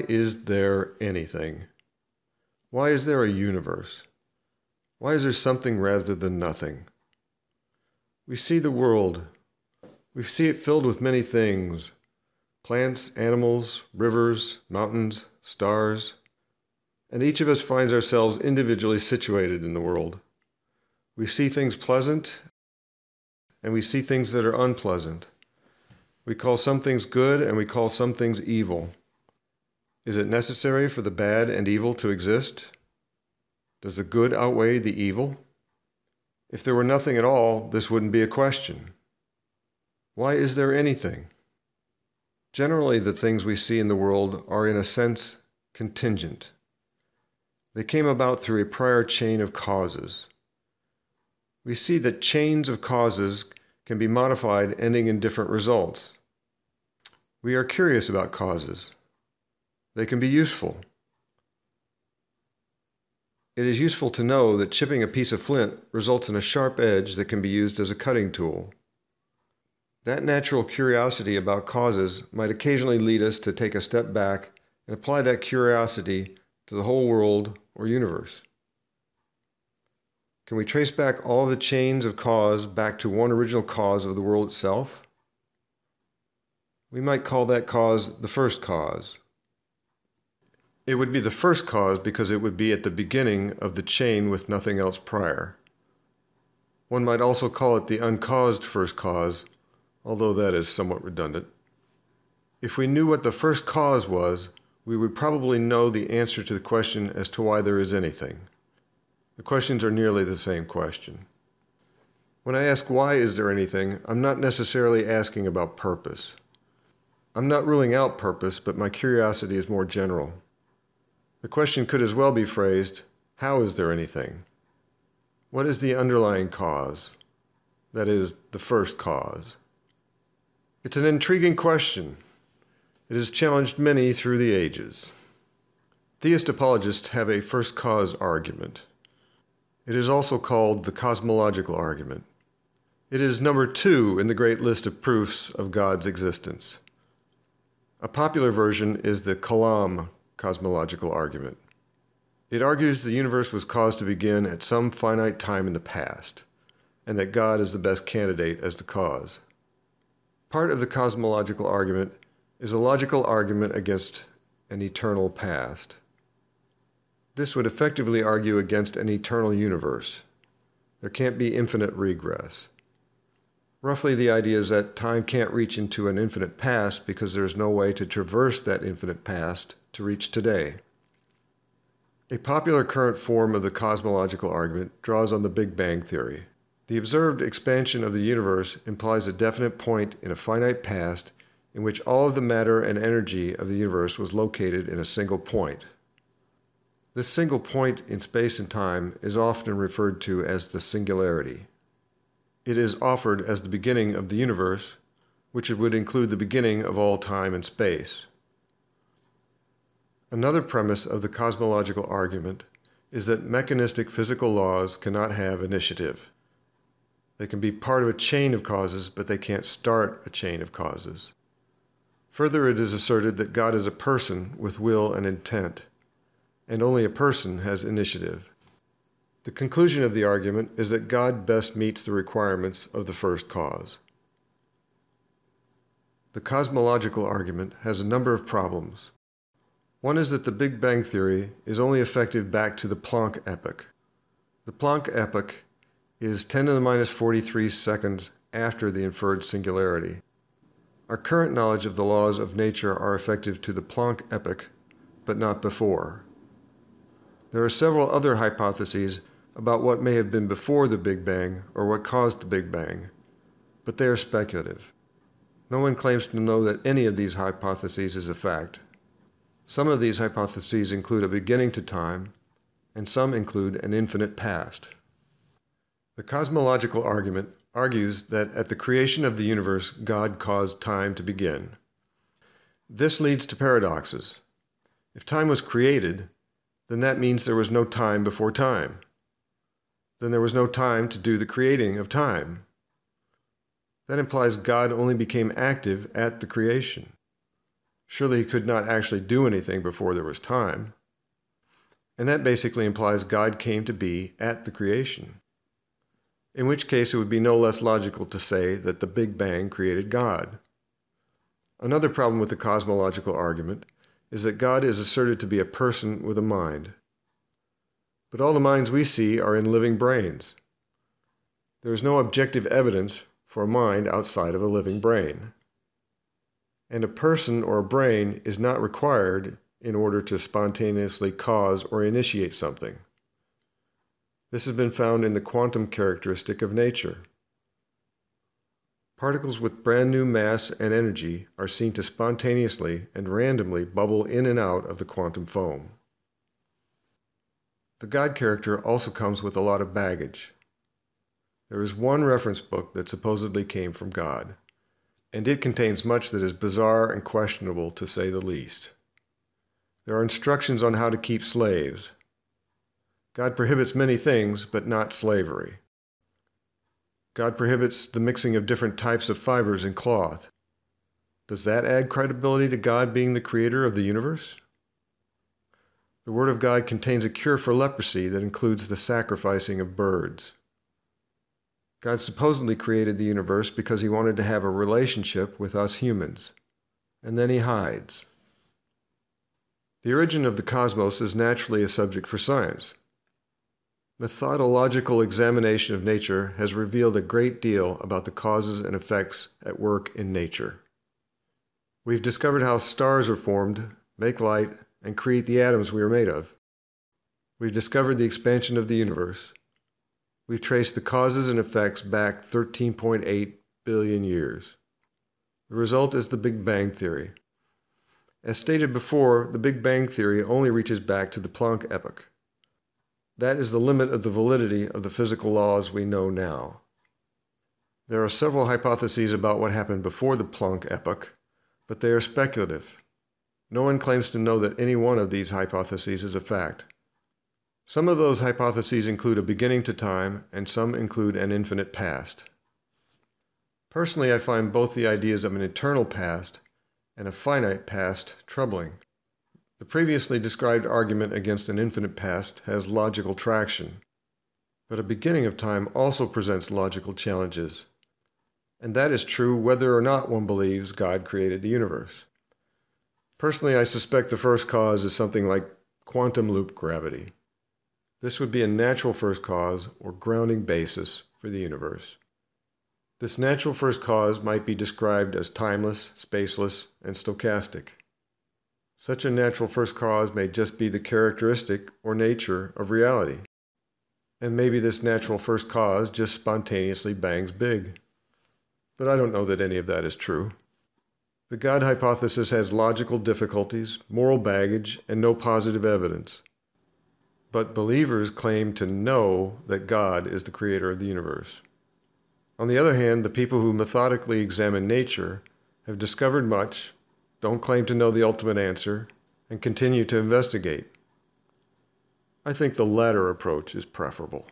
is there anything? Why is there a universe? Why is there something rather than nothing? We see the world. We see it filled with many things: plants, animals, rivers, mountains, stars. And each of us finds ourselves individually situated in the world. We see things pleasant, and we see things that are unpleasant. We call some things good, and we call some things evil. Is it necessary for the bad and evil to exist? Does the good outweigh the evil? If there were nothing at all, this wouldn't be a question. Why is there anything? Generally, the things we see in the world are, in a sense, contingent. They came about through a prior chain of causes. We see that chains of causes can be modified, ending in different results. We are curious about causes. They can be useful. It is useful to know that chipping a piece of flint results in a sharp edge that can be used as a cutting tool. That natural curiosity about causes might occasionally lead us to take a step back and apply that curiosity to the whole world or universe. Can we trace back all of the chains of cause back to one original cause of the world itself? We might call that cause the first cause. It would be the first cause because it would be at the beginning of the chain with nothing else prior. One might also call it the uncaused first cause, although that is somewhat redundant. If we knew what the first cause was, we would probably know the answer to the question as to why there is anything. The questions are nearly the same question. When I ask why is there anything, I'm not necessarily asking about purpose. I'm not ruling out purpose, but my curiosity is more general. The question could as well be phrased, how is there anything? What is the underlying cause? That is, the first cause. It's an intriguing question. It has challenged many through the ages. Theist apologists have a first cause argument. It is also called the cosmological argument. It is number 2 in the great list of proofs of God's existence. A popular version is the Kalam cosmological argument. It argues the universe was caused to begin at some finite time in the past, and that God is the best candidate as the cause. Part of the cosmological argument is a logical argument against an eternal past. This would effectively argue against an eternal universe. There can't be infinite regress. Roughly, the idea is that time can't reach into an infinite past because there is no way to traverse that infinite past to reach today. A popular current form of the cosmological argument draws on the Big Bang theory. The observed expansion of the universe implies a definite point in a finite past in which all of the matter and energy of the universe was located in a single point. This single point in space and time is often referred to as the singularity. It is offered as the beginning of the universe, which would include the beginning of all time and space. Another premise of the cosmological argument is that mechanistic physical laws cannot have initiative. They can be part of a chain of causes, but they can't start a chain of causes. Further, it is asserted that God is a person with will and intent, and only a person has initiative. The conclusion of the argument is that God best meets the requirements of the first cause. The cosmological argument has a number of problems. One is that the Big Bang theory is only effective back to the Planck epoch. The Planck epoch is 10 to the minus 43 seconds after the inferred singularity. Our current knowledge of the laws of nature are effective to the Planck epoch, but not before. There are several other hypotheses about what may have been before the Big Bang or what caused the Big Bang, but they are speculative. No one claims to know that any of these hypotheses is a fact. Some of these hypotheses include a beginning to time, and some include an infinite past. The cosmological argument argues that at the creation of the universe, God caused time to begin. This leads to paradoxes. If time was created, then that means there was no time before time. Then there was no time to do the creating of time. That implies God only became active at the creation. Surely he could not actually do anything before there was time. And that basically implies God came to be at the creation. In which case it would be no less logical to say that the Big Bang created God. Another problem with the cosmological argument is that God is asserted to be a person with a mind. But all the minds we see are in living brains. There is no objective evidence for a mind outside of a living brain. And a person or a brain is not required in order to spontaneously cause or initiate something. This has been found in the quantum characteristic of nature. Particles with brand new mass and energy are seen to spontaneously and randomly bubble in and out of the quantum foam. The God character also comes with a lot of baggage. There is one reference book that supposedly came from God, and it contains much that is bizarre and questionable, to say the least. There are instructions on how to keep slaves. God prohibits many things, but not slavery. God prohibits the mixing of different types of fibers in cloth. Does that add credibility to God being the creator of the universe? The Word of God contains a cure for leprosy that includes the sacrificing of birds. God supposedly created the universe because he wanted to have a relationship with us humans, and then he hides. The origin of the cosmos is naturally a subject for science. Methodological examination of nature has revealed a great deal about the causes and effects at work in nature. We've discovered how stars are formed, make light, and create the atoms we are made of. We've discovered the expansion of the universe. We've traced the causes and effects back 13.8 billion years. The result is the Big Bang Theory. As stated before, the Big Bang Theory only reaches back to the Planck epoch. That is the limit of the validity of the physical laws we know now. There are several hypotheses about what happened before the Planck epoch, but they are speculative. No one claims to know that any one of these hypotheses is a fact. Some of those hypotheses include a beginning to time, and some include an infinite past. Personally, I find both the ideas of an eternal past and a finite past troubling. The previously described argument against an infinite past has logical traction, but a beginning of time also presents logical challenges, and that is true whether or not one believes God created the universe. Personally, I suspect the first cause is something like quantum loop gravity. This would be a natural first cause or grounding basis for the universe. This natural first cause might be described as timeless, spaceless, and stochastic. Such a natural first cause may just be the characteristic or nature of reality. And maybe this natural first cause just spontaneously bangs big. But I don't know that any of that is true. The God hypothesis has logical difficulties, moral baggage, and no positive evidence. But believers claim to know that God is the creator of the universe. On the other hand, the people who methodically examine nature have discovered much, don't claim to know the ultimate answer, and continue to investigate. I think the latter approach is preferable.